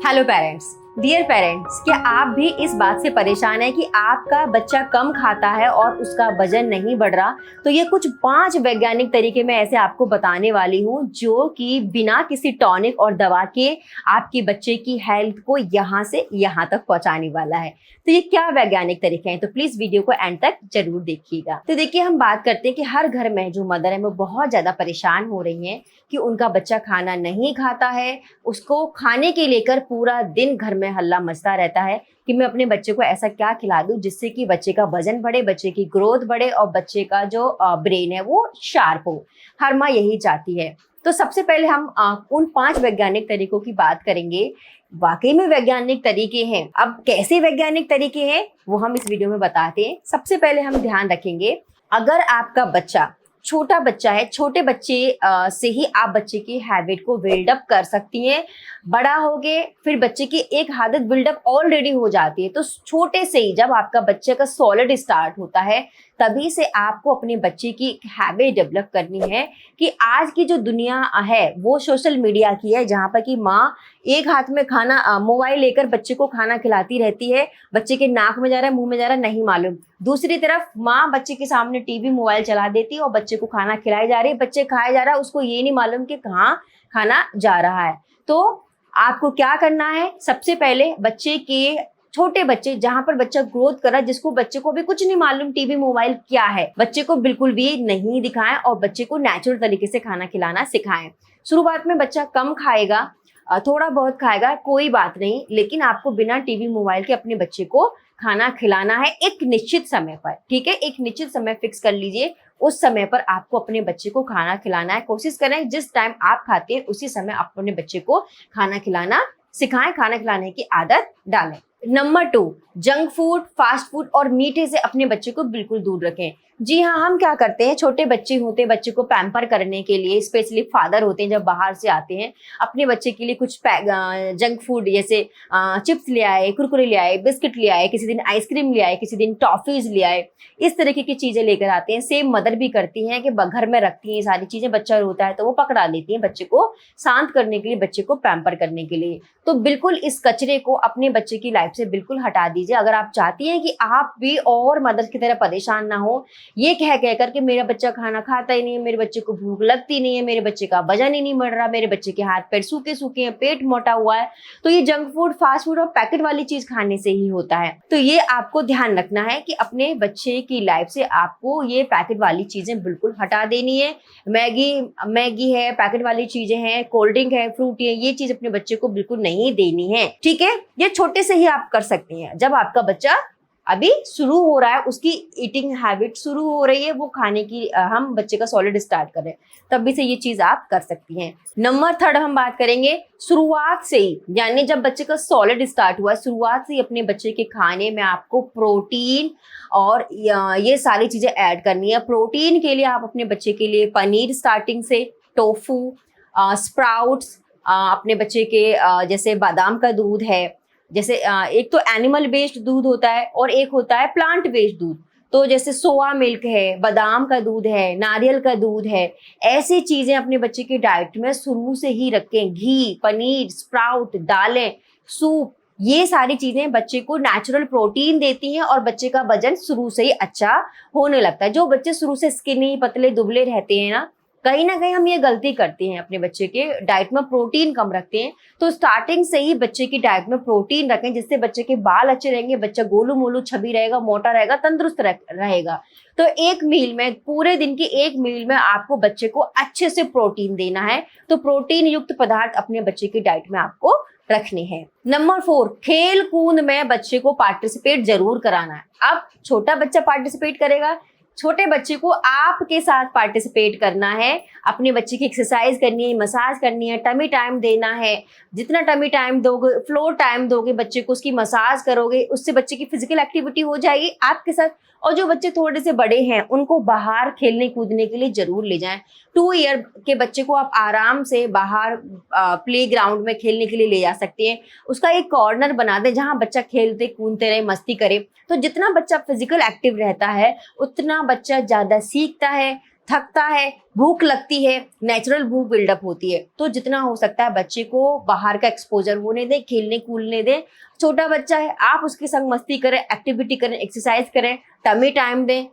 Hello parents, dear parents, क्या आप भी इस बात से परेशान है कि आपका बच्चा कम खाता है और उसका वजन नहीं बढ़ रहा? तो ये कुछ 5 वैज्ञानिक तरीके मैं ऐसे आपको बताने वाली हूँ जो कि बिना किसी टॉनिक और दवा के आपके बच्चे की हेल्थ को यहाँ से यहाँ तक पहुँचाने वाला है। तो ये क्या वैज्ञानिक तरीके हैं? तो प्लीज वीडियो को एंड तक जरूर देखिएगा। तो देखिए, हम बात करते हैं कि हर घर में जो मदर है वो बहुत ज्यादा परेशान हो रही हैं कि उनका बच्चा खाना नहीं खाता है। उसको खाने के लेकर पूरा दिन घर में हल्ला मचता रहता है कि मैं अपने बच्चे को ऐसा क्या खिला दूं जिससे कि बच्चे का वजन बढ़े, बच्चे की ग्रोथ बढ़े और बच्चे का जो ब्रेन है वो शार्प हो। हर माँ यही चाहती है। तो सबसे पहले हम उन 5 वैज्ञानिक तरीकों की बात करेंगे। वाकई में वैज्ञानिक तरीके हैं। अब कैसे वैज्ञानिक तरीके हैं वो हम इस वीडियो में बताते हैं। सबसे पहले हम ध्यान रखेंगे, अगर आपका बच्चा छोटा बच्चा है, छोटे बच्चे से ही आप बच्चे की हैबिट को बिल्डअप कर सकती हैं। बड़ा हो गए फिर बच्चे की एक आदत बिल्डअप ऑलरेडी हो जाती है। तो छोटे से ही जब आपका बच्चे का सॉलिड स्टार्ट होता है तभी से आपको अपने बच्चे की एक हैबिट डेवलप करनी है कि आज की जो दुनिया है वो सोशल मीडिया की है, जहाँ पर कि माँ एक हाथ में खाना मोबाइल लेकर बच्चे को खाना खिलाती रहती है। बच्चे के नाक में जा रहा है, मुंह में जा रहा है, नहीं मालूम। दूसरी तरफ माँ बच्चे के सामने टीवी मोबाइल चला देती है और बच्चे को खाना खिलाई जा रही है। बच्चे खाए जा रहा है, उसको ये नहीं मालूम कि कहाँ खाना जा रहा है। तो आपको क्या करना है? सबसे पहले बच्चे के छोटे बच्चे जहां पर बच्चा ग्रोथ कर रहा है, जिसको बच्चे को भी कुछ नहीं मालूम टीवी मोबाइल क्या है, बच्चे को बिल्कुल भी नहीं दिखाएं और बच्चे को नेचुरल तरीके से खाना खिलाना सिखाएं। शुरुआत में बच्चा कम खाएगा, थोड़ा बहुत खाएगा, कोई बात नहीं, लेकिन आपको बिना टीवी मोबाइल के अपने बच्चे को खाना खिलाना है एक निश्चित समय पर। ठीक है, एक निश्चित समय फिक्स कर लीजिए। उस समय पर आपको अपने बच्चे को खाना खिलाना है। कोशिश करें जिस टाइम आप खाते हैं उसी समय आप अपने बच्चे को खाना खिलाना सिखाएं, खाना खिलाने की आदत डालें। Number 2, junk food, fast food और मीठे से अपने बच्चे को बिल्कुल दूर रखें। जी हाँ, हम क्या करते हैं, छोटे बच्चे होते हैं, बच्चे को पैम्पर करने के लिए स्पेशली फादर होते हैं, जब बाहर से आते हैं अपने बच्चे के लिए कुछ जंक फूड जैसे चिप्स ले आए, कुरकुरे ले आए, बिस्किट ले आए, किसी दिन आइसक्रीम ले आए, किसी दिन टॉफीज ले आए, इस तरीके की चीजें लेकर आते हैं। सेम मदर भी करती हैं कि घर में रखती हैं सारी चीजें। बच्चा रोता है तो वो पकड़ा देती हैं बच्चे को शांत करने के लिए, बच्चे को पैम्पर करने के लिए। तो बिल्कुल इस कचरे को अपने बच्चे की लाइफ से बिल्कुल हटा दीजिए। अगर आप चाहती हैं कि आप भी और मदर की तरह परेशान ना हो, ये कह करके मेरा बच्चा खाना खाता ही नहीं है, मेरे बच्चे को भूख लगती नहीं है, मेरे बच्चे का वजन ही नहीं बढ़ रहा, मेरे बच्चे के हाथ पैर सूखे सूखे हैं, पेट मोटा हुआ है, तो ये जंक फूड, फास्ट फूड और पैकेट वाली चीज खाने से ही होता है। तो ये आपको ध्यान रखना है कि अपने बच्चे की लाइफ से आपको ये पैकेट वाली चीजें बिल्कुल हटा देनी है। मैगी है, पैकेट वाली चीजें हैं, कोल्ड ड्रिंक है, फ्रूट है, ये चीज अपने बच्चे को बिल्कुल नहीं देनी है। ठीक है, ये छोटे से ही आप कर सकती हैं। जब आपका बच्चा अभी शुरू हो रहा है, उसकी ईटिंग हैबिट शुरू हो रही है, वो खाने की हम बच्चे का सॉलिड स्टार्ट कर रहे हैं, तब भी से ये चीज आप कर सकती हैं। नंबर 3 हम बात करेंगे शुरुआत से ही, यानी जब बच्चे का सॉलिड स्टार्ट हुआ, शुरुआत से ही अपने बच्चे के खाने में आपको प्रोटीन और ये सारी चीजें ऐड करनी है। प्रोटीन के लिए आप अपने बच्चे के लिए पनीर स्टार्टिंग से, टोफू, स्प्राउट्स, अपने बच्चे के जैसे बादाम का दूध है, जैसे एक तो एनिमल बेस्ड दूध होता है और एक होता है प्लांट बेस्ड दूध। तो जैसे सोया मिल्क है, बादाम का दूध है, नारियल का दूध है, ऐसी चीजें अपने बच्चे की डाइट में शुरू से ही रखें। घी, पनीर, स्प्राउट, दालें, सूप, ये सारी चीजें बच्चे को नेचुरल प्रोटीन देती हैं और बच्चे का वजन शुरू से ही अच्छा होने लगता है। जो बच्चे शुरू से स्किनी, पतले, दुबले रहते हैं ना कहीं हम ये गलती करते हैं, अपने बच्चे के डाइट में प्रोटीन कम रखते हैं। तो स्टार्टिंग से ही बच्चे की डाइट में प्रोटीन रखें, जिससे बच्चे के बाल अच्छे रहेंगे, बच्चा गोलू मोलू छवि रहेगा, मोटा रहेगा, तंदुरुस्त रहेगा। तो एक मील में, पूरे दिन की एक मील में आपको बच्चे को अच्छे से प्रोटीन देना है। तो प्रोटीन युक्त पदार्थ अपने बच्चे की डाइट में आपको रखने हैं। नंबर 4, खेल कूद में बच्चे को पार्टिसिपेट जरूर कराना है। अब छोटा बच्चा पार्टिसिपेट करेगा, छोटे बच्चे को आपके साथ पार्टिसिपेट करना है। अपने बच्चे की एक्सरसाइज करनी है, मसाज करनी है, टमी टाइम देना है। जितना टमी टाइम दोगे, फ्लोर टाइम दोगे बच्चे को, उसकी मसाज करोगे, उससे बच्चे की फिजिकल एक्टिविटी हो जाएगी आपके साथ। और जो बच्चे थोड़े से बड़े हैं उनको बाहर खेलने कूदने के लिए जरूर ले जाएं। 2 ईयर के बच्चे को आप आराम से बाहर प्ले ग्राउंड में खेलने के लिए ले जा सकते हैं। उसका एक कॉर्नर बना दें जहां बच्चा खेलते कूदते रहे, मस्ती करे। तो जितना बच्चा फिजिकल एक्टिव रहता है उतना बच्चा ज्यादा सीखता है, थकता है, भूख लगती है, नेचुरल भूख बिल्डअप होती है, तो जितना हो सकता है बच्चे को बाहर का एक्सपोजर होने दें, खेलने कूदने दें। छोटा बच्चा है, आप उसके संग मस्ती करें, एक्टिविटी करें, एक्सरसाइज करें, टमी टाइम दें,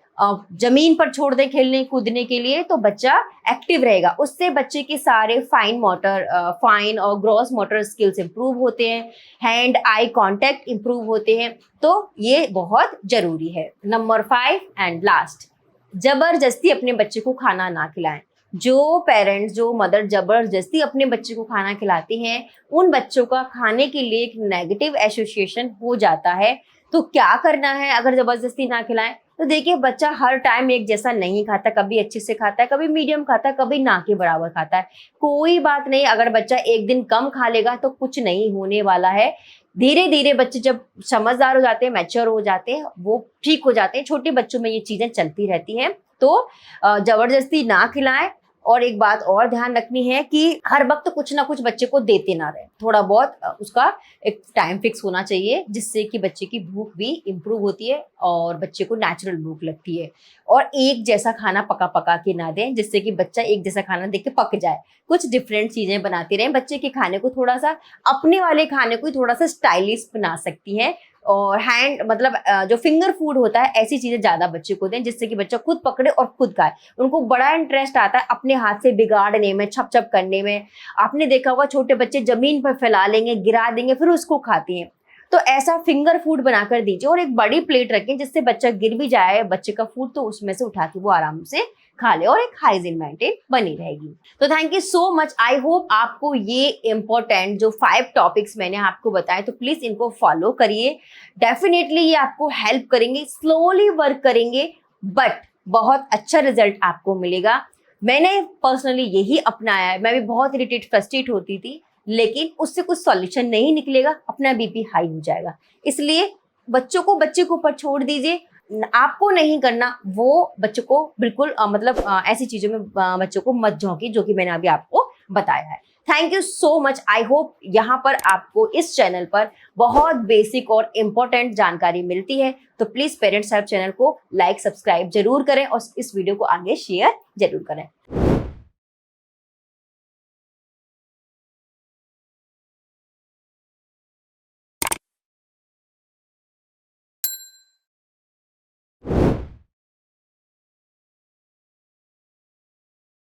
जमीन पर छोड़ दें खेलने कूदने के लिए, तो बच्चा एक्टिव रहेगा। उससे बच्चे के सारे फाइन और ग्रॉस मोटर स्किल्स इंप्रूव होते हैं, हैंड आई कांटेक्ट इंप्रूव होते हैं, तो ये बहुत जरूरी है। नंबर 5 एंड लास्ट, जबरदस्ती अपने बच्चे को खाना ना खिलाएं। जो पेरेंट्स, जो मदर जबरदस्ती अपने बच्चे को खाना खिलाते हैं, उन बच्चों का खाने के लिए एक नेगेटिव एसोसिएशन हो जाता है। तो क्या करना है अगर जबरदस्ती ना खिलाएं? तो देखिए, बच्चा हर टाइम एक जैसा नहीं खाता, कभी अच्छे से खाता है, कभी मीडियम खाता है, कभी ना के बराबर खाता है। कोई बात नहीं, अगर बच्चा एक दिन कम खा लेगा तो कुछ नहीं होने वाला है। धीरे धीरे बच्चे जब समझदार हो जाते हैं, मैच्योर हो जाते हैं, वो ठीक हो जाते हैं। छोटे बच्चों में ये चीजें चलती रहती हैं, तो जबरदस्ती ना खिलाएं। और एक बात और ध्यान रखनी है कि हर वक्त कुछ ना कुछ बच्चे को देते ना रहे, थोड़ा बहुत उसका एक टाइम फिक्स होना चाहिए, जिससे कि बच्चे की भूख भी इम्प्रूव होती है और बच्चे को नेचुरल भूख लगती है। और एक जैसा खाना पका पका के ना दें, जिससे कि बच्चा एक जैसा खाना देख के पक जाए। कुछ डिफरेंट चीजें बनाते रहें, बच्चे के खाने को थोड़ा सा, अपने वाले खाने को थोड़ा सा स्टाइलिश बना सकती हैं। और जो फिंगर फूड होता है, ऐसी चीजें ज्यादा बच्चे को दें, जिससे कि बच्चा खुद पकड़े और खुद खाए। उनको बड़ा इंटरेस्ट आता है अपने हाथ से बिगाड़ने में, छप छप करने में। आपने देखा होगा, छोटे बच्चे जमीन पर फैला लेंगे, गिरा देंगे, फिर उसको खाते हैं। तो ऐसा फिंगर फूड बनाकर दीजिए, और एक बड़ी प्लेट रखें, जिससे बच्चा गिर भी जाए बच्चे का फूड, तो उसमें से उठा के वो आराम से खा ले, और एक हाइजीन मेंटेन बनी रहेगी। तो thank you so much. I hope आपको ये इंपॉर्टेंट जो 5 टॉपिक्स मैंने आपको बताए, तो प्लीज इनको फॉलो करिए। डेफिनेटली ये आपको हेल्प करेंगे, स्लोली वर्क करेंगे, बट बहुत अच्छा रिजल्ट आपको मिलेगा। मैंने पर्सनली यही अपनाया है। मैं भी बहुत इरिटेट, फ्रस्ट्रेट होती थी, लेकिन उससे कुछ सॉल्यूशन नहीं निकलेगा, अपना बीपी हाई हो जाएगा। इसलिए बच्चे के ऊपर छोड़ दीजिए, आपको नहीं करना, वो बच्चों को बिल्कुल ऐसी चीजों में बच्चों को मत झोंकी, जो कि मैंने अभी आपको बताया है। Thank you so much. I hope यहाँ पर आपको इस चैनल पर बहुत बेसिक और इम्पोर्टेंट जानकारी मिलती है। तो प्लीज पेरेंट्स हेल्प चैनल को लाइक, सब्सक्राइब जरूर करें, और इस वीडियो को आगे शेयर जरूर करें।